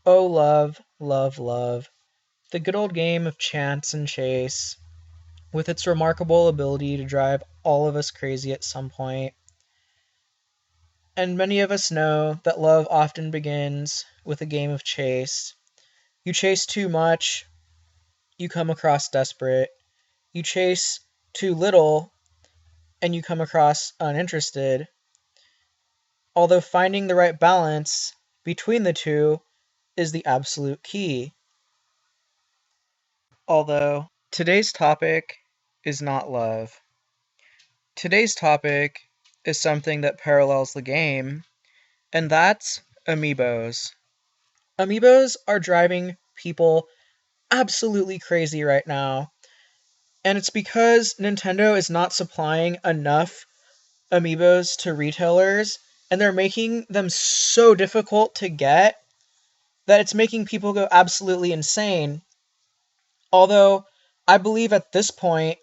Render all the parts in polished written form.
Oh, love, love, love. The good old game of chance and chase, with its remarkable ability to drive all of us crazy at some point. And many of us know that love often begins with a game of chase. You chase too much, you come across desperate. You chase too little, and you come across uninterested. Although finding the right balance between the two is the absolute key. Although today's topic is not love. Today's topic is something that parallels the game, and that's Amiibos. Amiibos are driving people absolutely crazy right now, and it's because Nintendo is not supplying enough Amiibos to retailers, and they're making them so difficult to get that it's making people go absolutely insane. Although, I believe at this point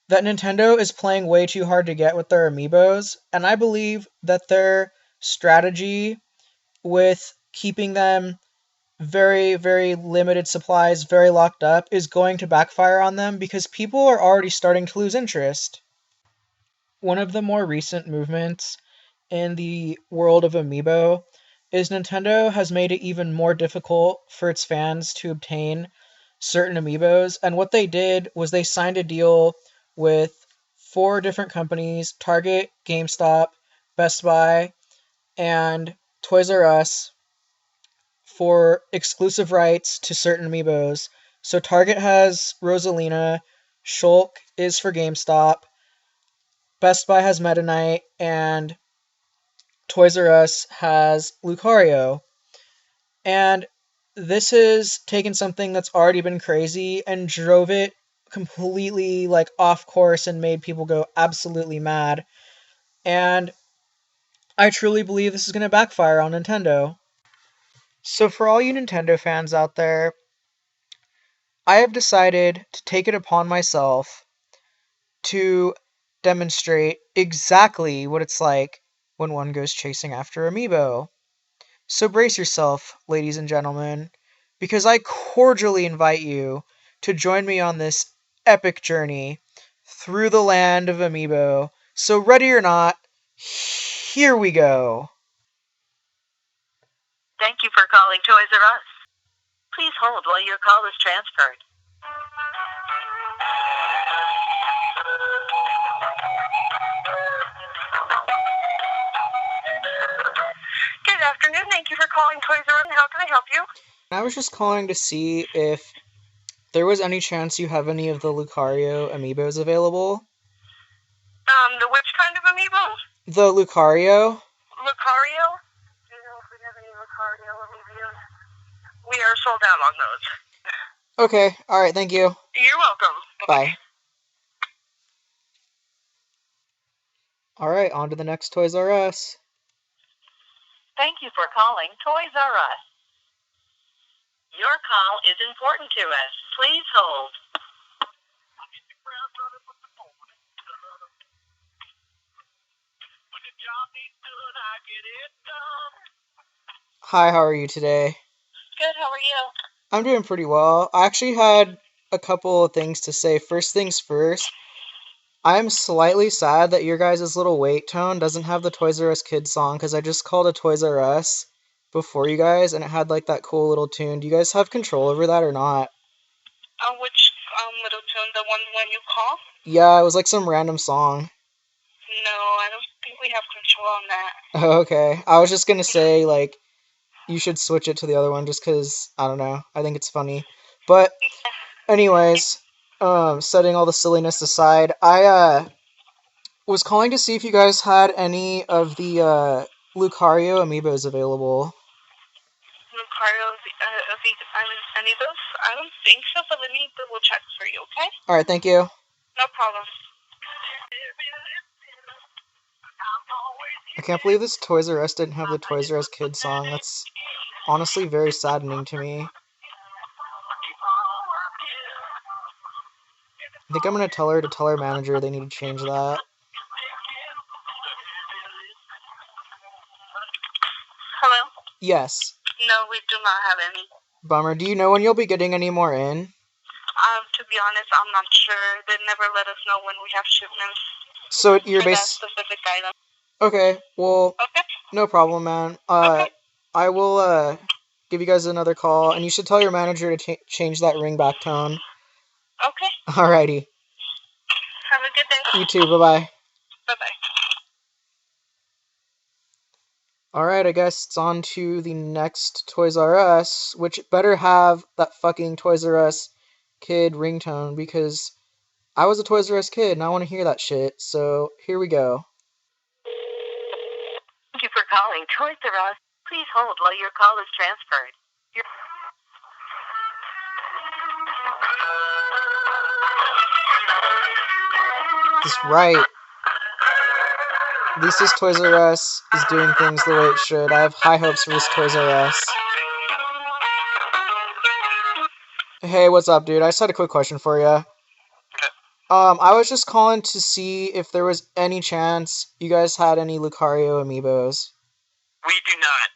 that Nintendo is playing way too hard to get with their Amiibos, and I believe that their strategy with keeping them very, very limited supplies, very locked up, is going to backfire on them because people are already starting to lose interest. One of the more recent movements in the world of Amiibo is Nintendo has made it even more difficult for its fans to obtain certain Amiibos. And what they did was they signed a deal with four different companies: Target, GameStop, Best Buy, and Toys R Us, for exclusive rights to certain Amiibos. So Target has Rosalina, Shulk is for GameStop, Best Buy has Meta Knight, and Toys R Us has Lucario. And this has taken something that's already been crazy and drove it completely off course and made people go absolutely mad. And I truly believe this is going to backfire on Nintendo. So for all you Nintendo fans out there, I have decided to take it upon myself to demonstrate exactly what it's like when one goes chasing after Amiibo. So brace yourself, ladies and gentlemen, because I cordially invite you to join me on this epic journey through the land of Amiibo. So ready or not, here we go. Thank you for calling Toys R Us. Please hold while your call is transferred. Good afternoon. Thank you for calling Toys R Us. How can I help you? I was just calling to see if there was any chance you have any of the Lucario Amiibos available. The which kind of Amiibo? The Lucario? Lucario? Do you know if we have any Lucario Amiibos? We are sold out on those. Okay, alright, thank you. You're welcome. Bye. Alright, on to the next Toys R Us. Thank you for calling Toys R Us. Your call is important to us. Please hold. Hi, how are you today? Good, how are you? I'm doing pretty well. I actually had a couple of things to say. First things first, I'm slightly sad that your guys' little wait tone doesn't have the Toys R Us Kids song, because I just called a Toys R Us before you guys, and it had that cool little tune. Do you guys have control over that or not? Which little tune? The one when you call? Yeah, it was some random song. No, I don't think we have control on that. Oh, okay. I was just gonna say, you should switch it to the other one just because, I don't know, I think it's funny. But, anyways, setting all the silliness aside, I, was calling to see if you guys had any of the, Lucario Amiibos available. Lucario Amiibos? I don't think so, but let me double check for you, okay? Alright, thank you. No problem. I can't believe this Toys R Us didn't have the Toys R Us Kids song. That's honestly very saddening to me. I think I'm gonna tell her manager they need to change that. Hello? Yes. No, we do not have any. Bummer. Do you know when you'll be getting any more in? To be honest, I'm not sure. They never let us know when we have shipments. So you're for that specific item. Okay, well, Okay. no problem, man. Okay. I will give you guys another call, and you should tell your manager to change that ringback tone. Okay. Alrighty. Have a good day. You too. Bye-bye. Bye-bye. Alright, I guess it's on to the next Toys R Us, which better have that fucking Toys R Us kid ringtone, because I was a Toys R Us kid, and I want to hear that shit, so here we go. Thank you for calling Toys R Us. Please hold while your call is transferred. That's right. At least this Toys R Us is doing things the way it should. I have high hopes for this Toys R Us. Hey, what's up, dude? I just had a quick question for you. I was just calling to see if there was any chance you guys had any Lucario amiibos. We do not.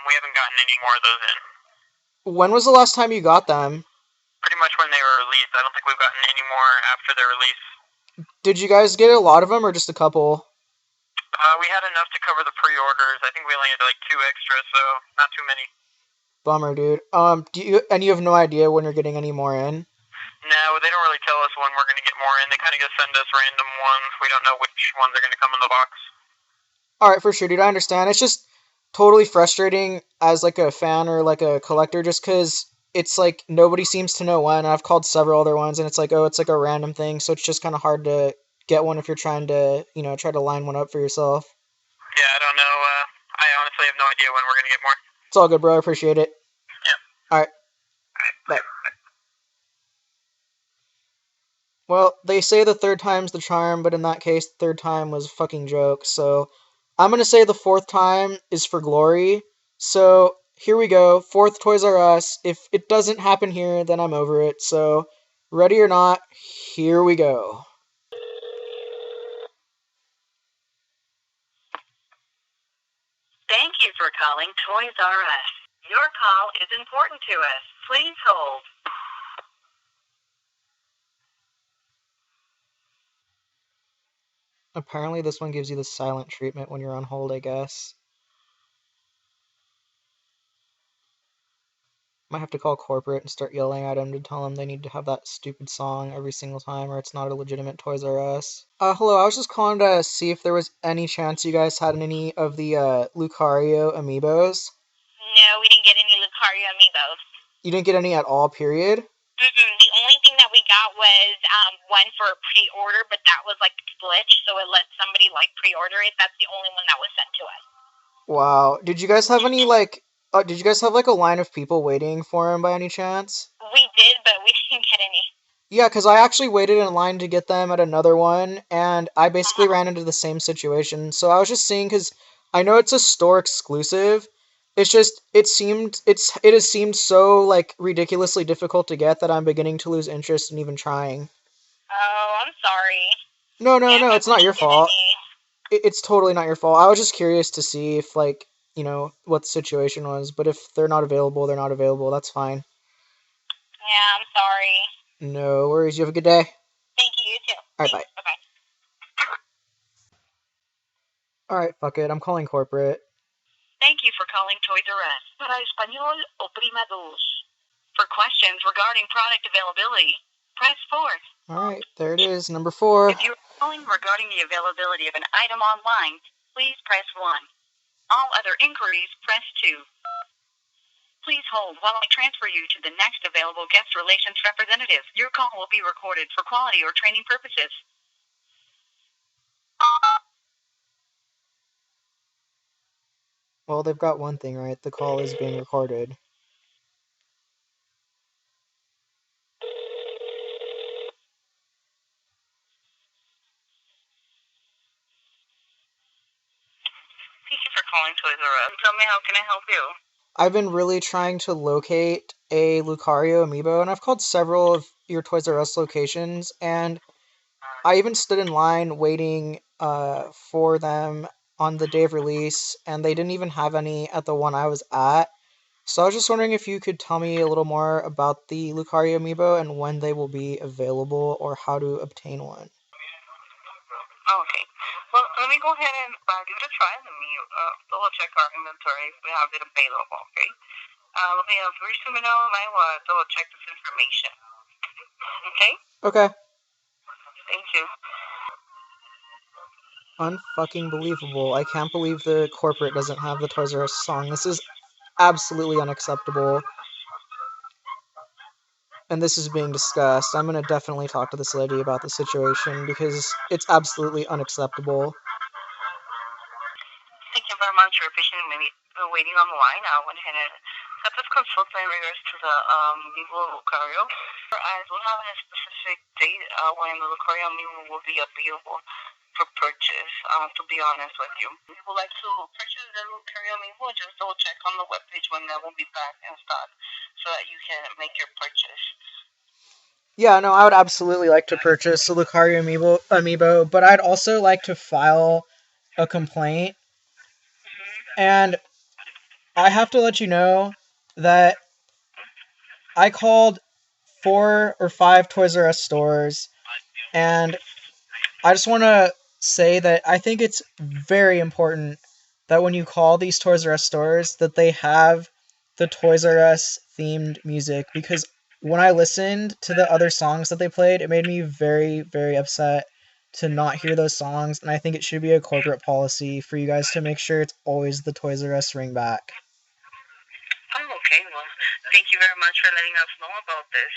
We haven't gotten any more of those in. When was the last time you got them? Pretty much when they were released. I don't think we've gotten any more after their release. Did you guys get a lot of them or just a couple? We had enough to cover the pre-orders. I think we only had like 2 extra, so not too many. Bummer, dude. You have no idea when you're getting any more in? No, they don't really tell us when we're going to get more in. They kind of just send us random ones. We don't know which ones are going to come in the box. Alright, for sure, dude. I understand. It's just totally frustrating as like a fan or like a collector, just because it's like nobody seems to know when. I've called several other ones, and it's like, oh, it's like a random thing, so it's just kind of hard to get one if you're trying to, try to line one up for yourself. Yeah, I don't know. I honestly have no idea when we're going to get more. It's all good, bro. I appreciate it. Yeah. Alright. Bye. Well, they say the third time's the charm, but in that case, the third time was a fucking joke, so I'm gonna say the fourth time is for glory. So here we go, fourth Toys R Us. If it doesn't happen here, then I'm over it. So ready or not, here we go. Thank you for calling Toys R Us. Your call is important to us. Please hold. Apparently this one gives you the silent treatment when you're on hold, I guess. Might have to call corporate and start yelling at them to tell them they need to have that stupid song every single time or it's not a legitimate Toys R Us. Hello, I was just calling to see if there was any chance you guys had any of the Lucario amiibos. No, we didn't get any Lucario amiibos. You didn't get any at all, period? The only thing that we got was one for a pre-order, but that was like glitch, so it let somebody like pre-order it. That's the only one that was sent to us. Wow. Did you guys have any did you guys have like a line of people waiting for him by any chance? We did, but we didn't get any. Yeah, because I actually waited in line to get them at another one, and I basically ran into the same situation. So I was just seeing, because I know it's a store exclusive. It's just it has seemed so like ridiculously difficult to get that I'm beginning to lose interest in even trying. Oh, I'm sorry. No, it's not your fault. It's totally not your fault. I was just curious to see if what the situation was. But if they're not available, they're not available. That's fine. Yeah, I'm sorry. No worries. You have a good day. Thank you. You too. All right, bye. Bye-bye. All right, fuck it. I'm calling corporate. Thank you for calling Toys R Us. Para español, oprima dos. For questions regarding product availability, press 4. All right, there it is, number 4. If you're calling regarding the availability of an item online, please press 1. All other inquiries, press 2. Please hold while I transfer you to the next available guest relations representative. Your call will be recorded for quality or training purposes. Well, they've got one thing right. The call is being recorded. Thank you for calling Toys R Us. Tell me, how can I help you? I've been really trying to locate a Lucario amiibo, and I've called several of your Toys R Us locations, and I even stood in line waiting for them on the day of release, and they didn't even have any at the one I was at. So I was just wondering if you could tell me a little more about the Lucario Amiibo and when they will be available or how to obtain one. Okay. Well, let me go ahead and give it a try. Let me double check our inventory if we have it available, okay? Let me first minute, I will double check this information. Okay? Okay. Thank you. Unfucking believable. I can't believe the corporate doesn't have the Toys R Us song. This is absolutely unacceptable. And this is being discussed. I'm going to definitely talk to this lady about the situation because it's absolutely unacceptable. Thank you very much for patiently waiting on the line. I went ahead and got this consultant in regards to the Amiibo Lucario. I don't have a specific date when the Lucario Amiibo will be available for purchase, to be honest with you. If you would like to purchase the Lucario Amiibo, just double check on the webpage when that will be back in stock so that you can make your purchase. Yeah, no, I would absolutely like to purchase the Lucario Amiibo, but I'd also like to file a complaint. And I have to let you know that I called 4 or 5 Toys R Us stores, and I just want to say that I think it's very important that when you call these Toys R Us stores that they have the Toys R Us themed music, because when I listened to the other songs that they played, it made me very, very upset to not hear those songs, and I think it should be a corporate policy for you guys to make sure it's always the Toys R Us ringback. Oh, okay. Well, thank you very much for letting us know about this.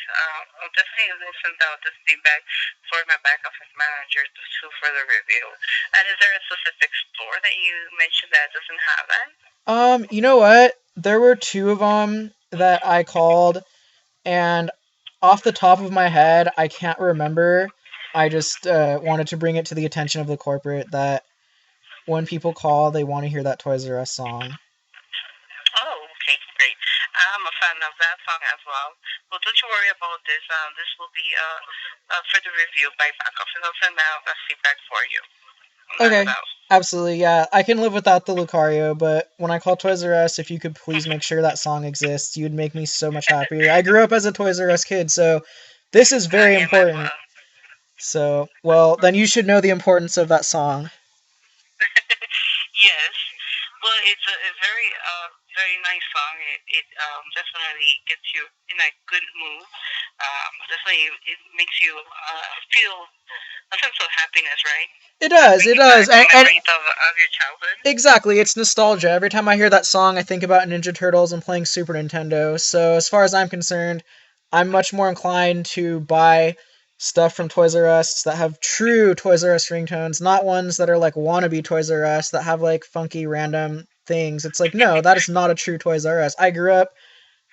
I'll definitely will send out this feedback for my back office manager to further review. And is there a specific store that you mentioned that doesn't have that? You know what? There were 2 of them that I called, and off the top of my head, I can't remember. I just wanted to bring it to the attention of the corporate that when people call, they want to hear that Toys R Us song. Oh, okay, great. I'm a fan of that song as well. Well, don't you worry about this. This will be further review by back office. I'll send out that feedback for you. Okay, absolutely, yeah. I can live without the Lucario, but when I call Toys R Us, if you could please make sure that song exists, you'd make me so much happier. I grew up as a Toys R Us kid, so this is very important. So, well, then you should know the importance of that song. Yes. Well, it's a very very nice song. It definitely gets you in a good mood. Definitely, it makes you feel a sense of happiness, right? It does, it does. And Memories of your childhood. exactly, it's nostalgia. Every time I hear that song, I think about Ninja Turtles and playing Super Nintendo. So, as far as I'm concerned, I'm much more inclined to buy stuff from Toys R Us that have true Toys R Us ringtones, not ones that are like wannabe Toys R Us that have like funky random things. It's like, no, that is not a true Toys R Us. I grew up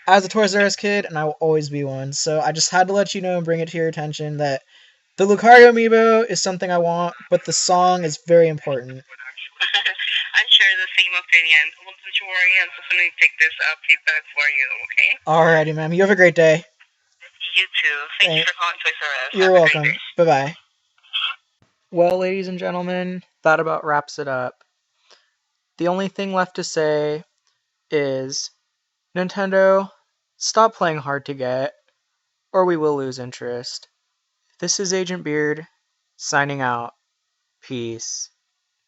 as a Toys R Us kid, and I will always be one. So, I just had to let you know and bring it to your attention that the Lucario Amiibo is something I want, but the song is very important. I share the same opinion. Well, don't you worry. I'm definitely take this feedback for you. Okay. Alrighty, ma'am. You have a great day. You too. Thank you for calling Toys R Us. You're Have a great welcome. day. Bye-bye. Well, ladies and gentlemen, that about wraps it up. The only thing left to say is, Nintendo, stop playing hard to get, or we will lose interest. This is Agent Beard, signing out. Peace.